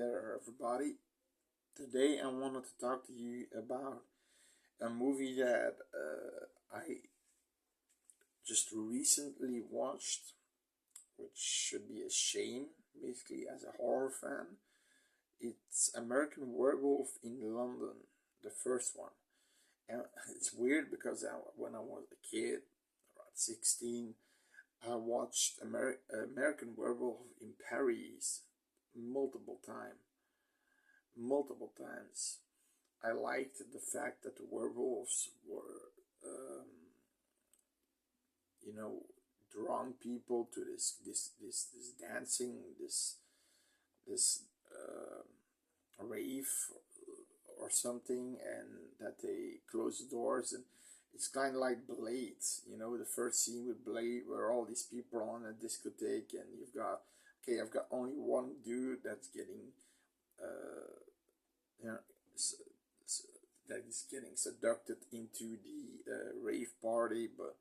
there, everybody. Today I wanted to talk to you about a movie that I just recently watched, which should be a shame, basically, as a horror fan. It's American Werewolf in London, the first one. And it's weird because when I was a kid, around 16, I watched American Werewolf in Paris multiple times. Multiple times. I liked the fact that the werewolves were, you know, drawing people to this dancing, this rave or something, and that they close the doors, and it's kind of like Blade, the first scene with Blade where all these people are on a discotheque, and I've got only one dude that's getting you know, that is getting seduced into the rave party, but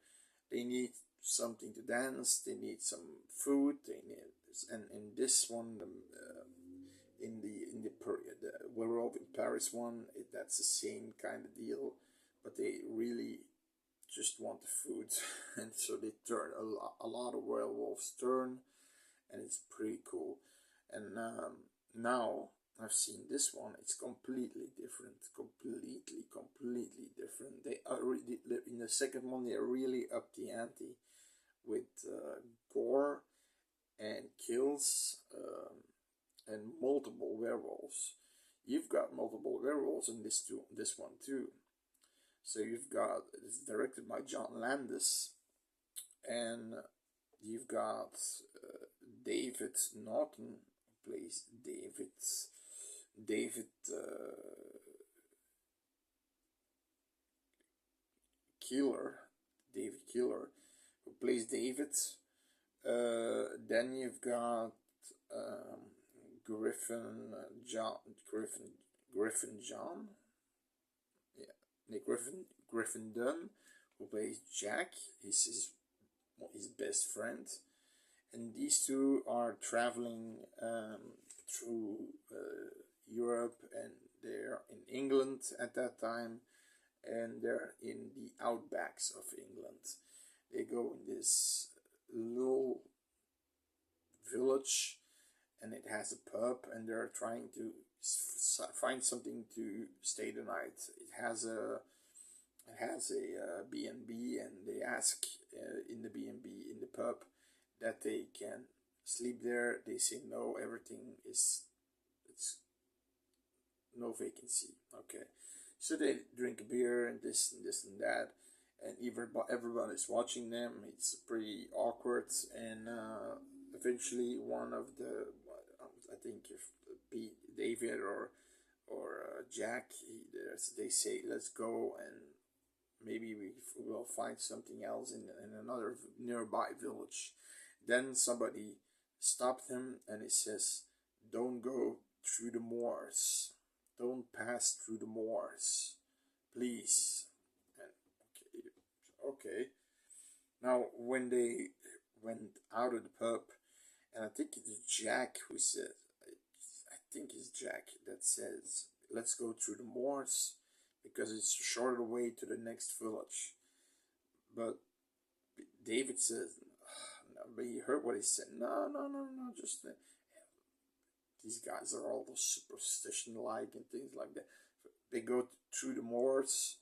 they need something to dance, they need some food, they need and in this one, the werewolf in Paris one, that's the same kind of deal, but they really just want the food, and so they turn a lot of werewolves turn, and it's pretty cool. And now I've seen this one. It's completely different. Completely different. They are really, in the second one, they are really up the ante with gore and kills and multiple werewolves. You've got multiple werewolves in this one too. So it's directed by John Landis, and you've got David Norton, who plays David David Keeler, who plays David. Then you've got Griffin John, Griffin Dunn, who plays Jack. He's his best friend, and these two are traveling through Europe, and they're in England at that time, and they're in the outbacks of England. They go in this little village, and it has a pub, and they're trying to find something to stay the night. It has a B&B, and they ask in the B&B, in the pub, that they can sleep there. They say no, it's no vacancy. Okay, so they drink a beer and this and that, and everybody's watching them. It's pretty awkward, and eventually one of the, I think if David or Jack, they say, let's go, and maybe we will find something else in another nearby village. Then somebody stopped him, and he says, don't go through the moors. Don't pass through the moors, please. And okay. Now, when they went out of the pub, and I think it's Jack who says, I think it's Jack that says, let's go through the moors, because it's a shorter way to the next village. But David says, no, but he heard what he said. No, just these guys are all superstition-like and things like that. They go through the moors,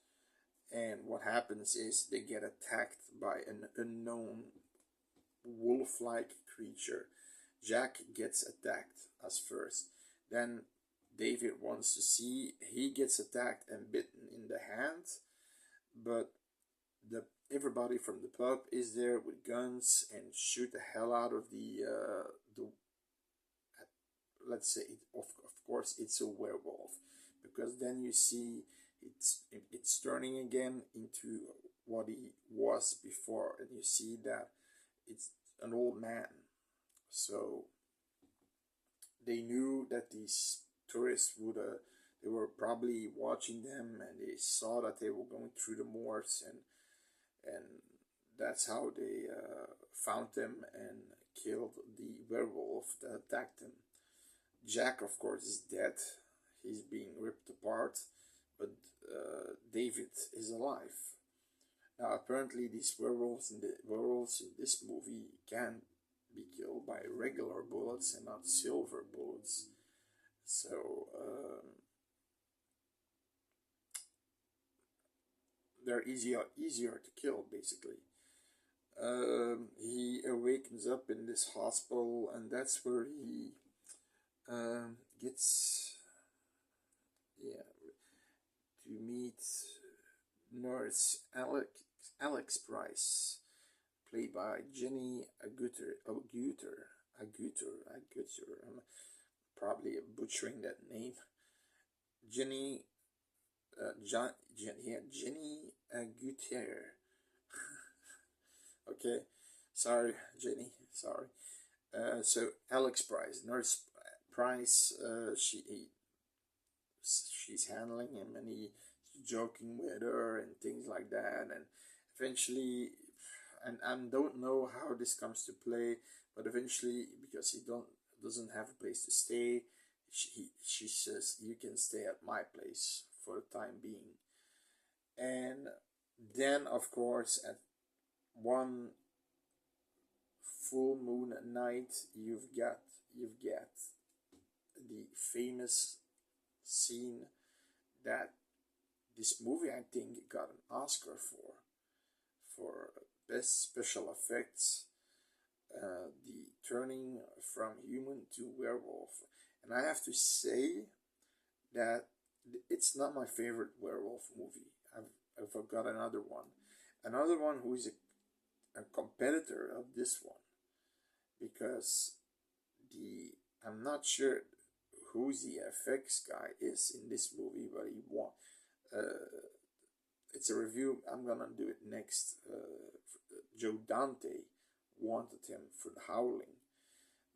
and what happens is they get attacked by an unknown wolf-like creature. Jack gets attacked as first. Then David wants to see. He gets attacked and bitten in the hand, but everybody from the pub is there with guns and shoot the hell out of the let's say of course it's a werewolf, because then you see it's turning again into what he was before, and you see that it's an old man. So they knew that these tourists they were probably watching them, and they saw that they were going through the moors, and that's how they found them and killed the werewolf that attacked them. Jack, of course, is dead. He's being ripped apart, but David is alive. Now, apparently, these werewolves in this movie can be killed by regular bullets and not silver bullets. So they're easier to kill, basically. He awakens up in this hospital, and that's where he gets, yeah, to meet nurse Alex Price, played by Jenny Agutter. I'm probably butchering that name. Jenny, Jenny Agutter. Okay, sorry, Jenny. Sorry. So Alex Price, Nurse Price, she's handling him, and he's joking with her and things like that, and eventually, and I don't know how this comes to play, but eventually, because he doesn't have a place to stay, she says, you can stay at my place for the time being. And then, of course, at one full moon night, you've got the famous scene that this movie, I think, got an Oscar for best special effects, the turning from human to werewolf. And I have to say that it's not my favorite werewolf movie. I've got another one who is a competitor of this one, because I'm not sure who the FX guy is in this movie, but he won. It's a review. I'm gonna do it next. Joe Dante wanted him for The Howling,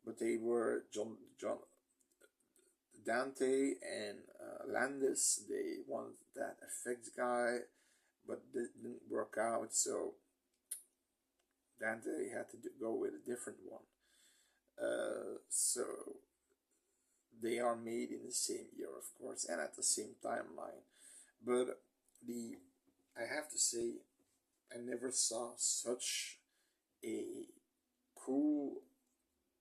but they were John Dante and Landis. They wanted that effects guy, but it didn't work out. So Dante had to go with a different one. So they are made in the same year, of course, and at the same timeline. But I have to say, I never saw such a cool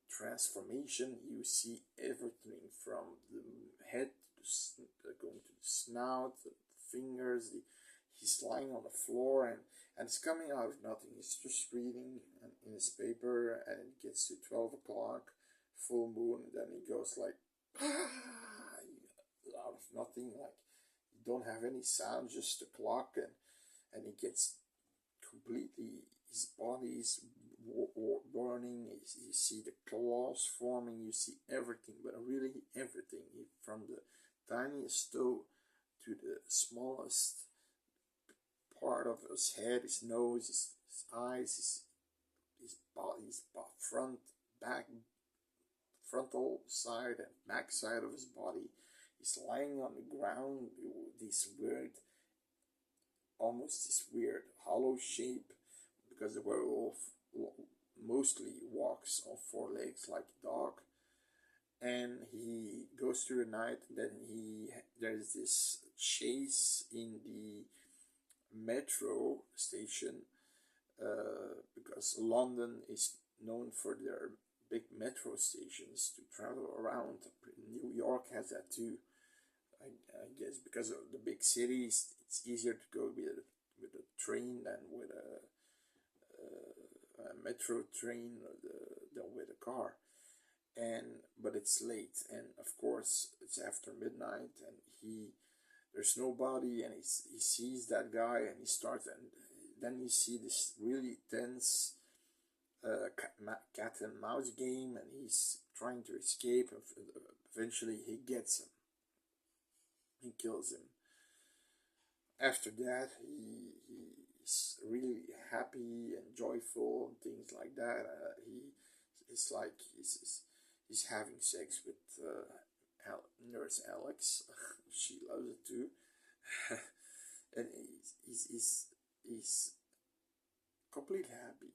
transformation. You see everything from the head to going to the snout, the fingers. He's lying on the floor, and it's coming out of nothing. He's just reading in his paper, and it gets to 12 o'clock, full moon, and then he goes like, out of nothing, like you don't have any sound, just the clock, and he gets completely, his body's burning. You see the claws forming, you see everything, but really everything, from the tiniest toe to the smallest part of his head, his nose, his eyes, his body, his frontal side and back side of his body. He's lying on the ground with this weird hollow shape, because the werewolf mostly walks on four legs like a dog. And he goes through the night, and then there's this chase in the metro station, because London is known for their big metro stations to travel around. New York has that too. I guess because of the big cities, it's easier to go with a train than with a metro train, than with a car. But it's late, and of course it's after midnight, and there's nobody, and he sees that guy, and he starts, and then you see this really tense cat and mouse game, and he's trying to escape. Eventually he gets him, he kills him. After that, he's really happy and joyful and things like that. It's like he's having sex with Nurse Alex. She loves it too. And he's completely happy.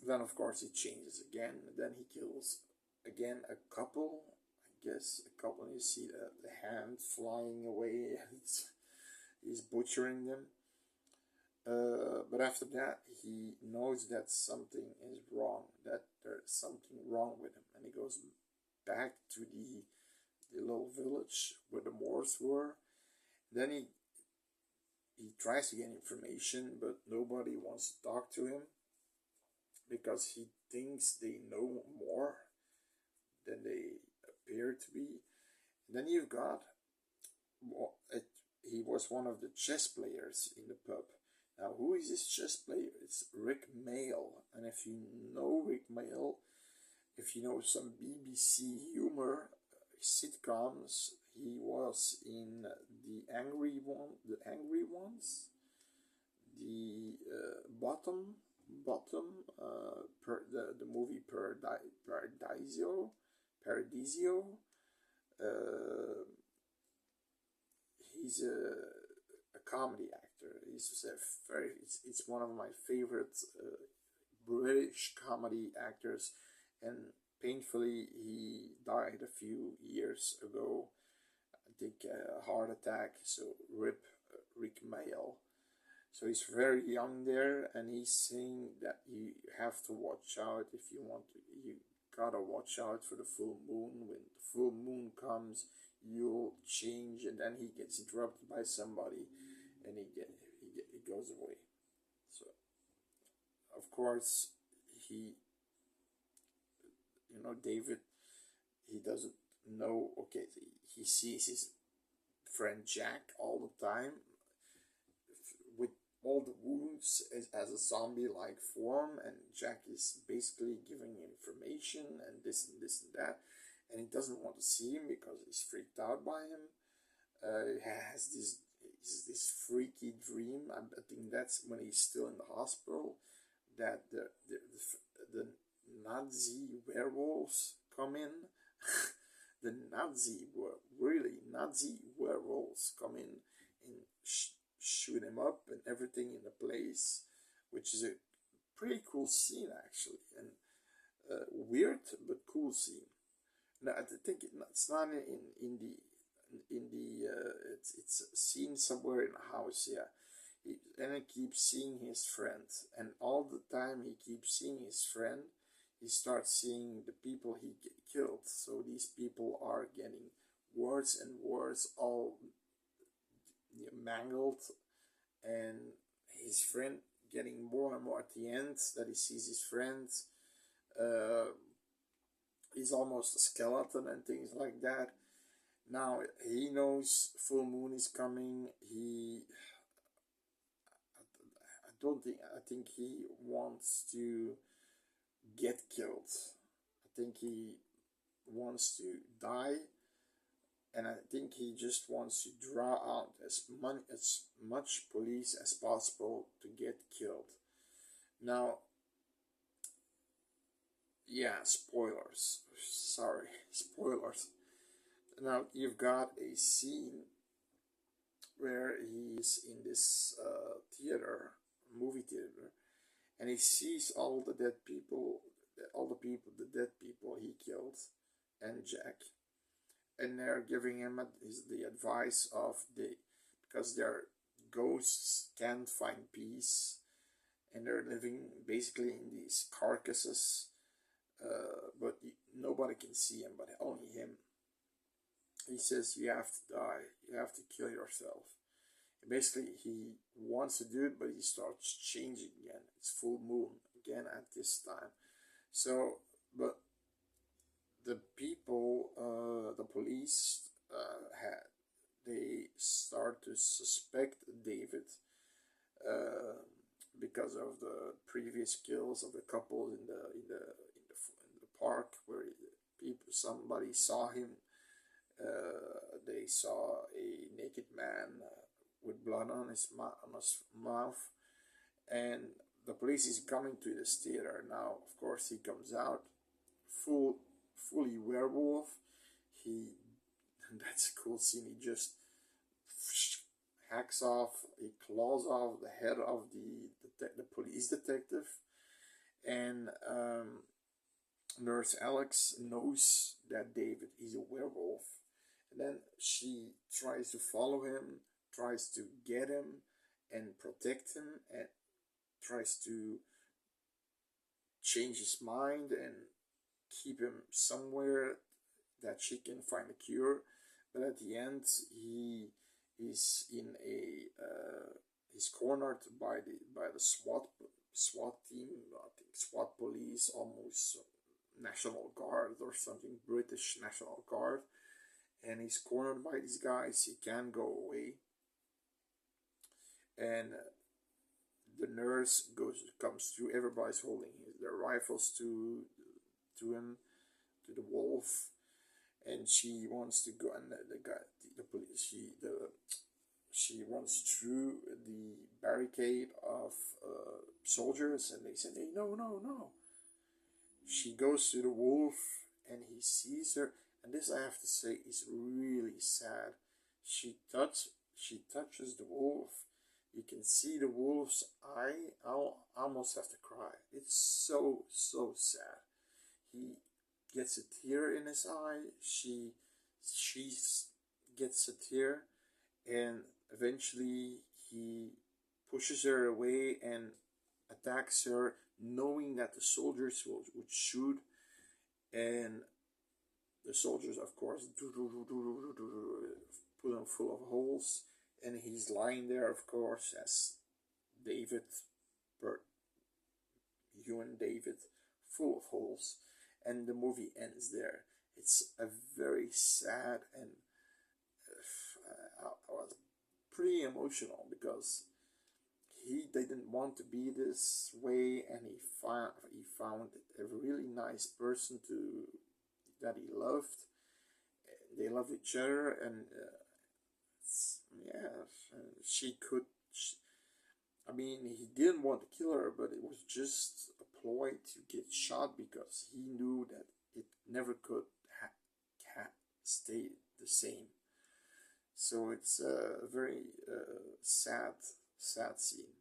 Then of course it changes again. Then he kills again a couple. I guess a couple. You see the hand flying away, and he's butchering them. But after that, he knows that something is wrong, that there's something wrong with him, and he goes back to the little village where the Moors were. Then he tries to get information, but nobody wants to talk to him because he thinks they know more than they appear to be. And then you've got, well, he was one of the chess players in the pub. Now, who is this chess player? It's Rick Mail. And if you know Rick Mail, if you know some BBC humor sitcoms, he was in the Angry Ones, the the movie Paradisio. Uh, he's a comedy actor. He's it's one of my favorite British comedy actors, and painfully he died a few years ago. I think a heart attack. So rip Rick Mail. So he's very young there, and he's saying that you have to watch out if you want to. You gotta watch out for the full moon. When the full moon comes, you'll change, and then he gets interrupted by somebody, and he goes away. So of course he, David, he doesn't know. Okay, he sees his friend Jack all the time with all the wounds as a zombie-like form, and Jack is basically giving him information and this and this and that, and he doesn't want to see him because he's freaked out by him. He has this freaky dream. I think that's when he's still in the hospital, that the Nazi werewolves come in. The Nazi werewolves come in and shoot him up and everything in the place, which is a pretty cool scene actually, and weird but cool scene. Now I think it's not it's seen somewhere in a house, yeah. And he keeps seeing his friend, and all the time he keeps seeing his friend, he starts seeing the people he killed. So these people are getting worse and worse, all mangled, and his friend getting more and more at the end that he sees his friend. He's almost a skeleton and things like that. Now he knows full moon is coming. I think he wants to get killed. I think he wants to die, and I think he just wants to draw out as much police as possible to get killed. Now, yeah, spoilers. Sorry, spoilers. Now you've got a scene where he's in this movie theater, and he sees all the dead people, the dead people he killed, and Jack, and they're giving him the advice of because their ghosts can't find peace, and they're living basically in these carcasses, but nobody can see him, but only him. He says, you have to die, you have to kill yourself. And basically, he wants to do it, but he starts changing again. It's full moon again at this time. So, but the people, the police, they start to suspect David because of the previous kills of the couple in the park, where somebody saw him. They saw a naked man with blood on his mouth, and the police is coming to this theater. Now, of course, he comes out fully werewolf. That's a cool scene. He just hacks off, he claws off the head of the police detective, and Nurse Alex knows that David is a werewolf, and then she tries to follow him, tries to get him and protect him, and tries to change his mind and keep him somewhere that she can find a cure. But at the end, he is in a he's cornered by the SWAT team. I think SWAT police, almost National Guard or something, British National Guard, and he's cornered by these guys. He can't go away, and the nurse comes through. Everybody's holding their rifles to him, to the wolf, and she wants to go. And the guy, the police, she runs through the barricade of soldiers, and they say, "No, no, no." She goes to the wolf, and he sees her, and this I have to say is really sad. She touches the wolf. You can see the wolf's eye. I'll almost have to cry. It's so sad. He gets a tear in his eye. She gets a tear, and eventually he pushes her away and attacks her, knowing that the soldiers would shoot, and the soldiers, of course, put him full of holes, and he's lying there, of course, as David, human David, full of holes, and the movie ends there. It's a very sad, and I was pretty emotional because he didn't want to be this way, and he found a really nice person that he loved. They loved each other, and yeah, I mean, he didn't want to kill her, but it was just a ploy to get shot because he knew that it never could stay the same. So it's a very sad scene.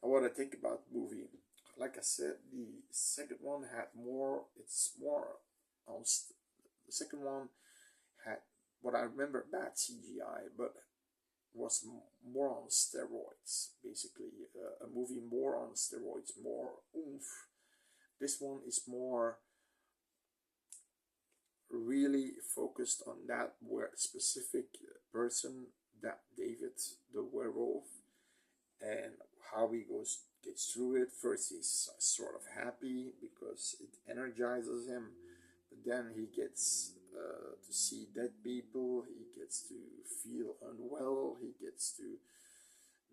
And what I think about the movie, like I said, the second one had more. It's more on. The second one had what I remember bad CGI, but was more on steroids. Basically, a movie more on steroids, more oomph. This one is more really focused on that specific person, that David, the werewolf, and how he gets through it. First, he's sort of happy because it energizes him, but then he gets to see dead people. He gets to feel unwell. He gets to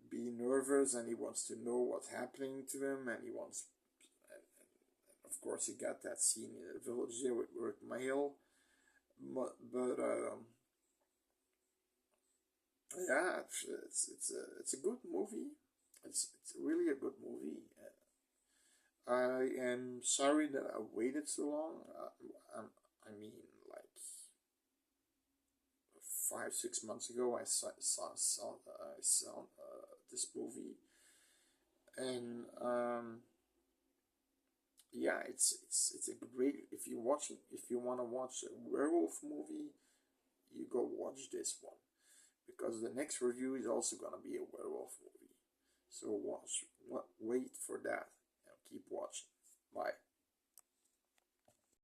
be nervous, and he wants to know what's happening to him, and he wants. And of course, he got that scene in the village there with Mail, but yeah, it's a good movie. It's really a good movie. I am sorry that I waited so long. I mean, like 5 6 months ago, I saw this movie, and yeah, it's a great. If you want to watch a werewolf movie, you go watch this one, because the next review is also gonna be a werewolf movie. So wait for that and keep watching. Bye.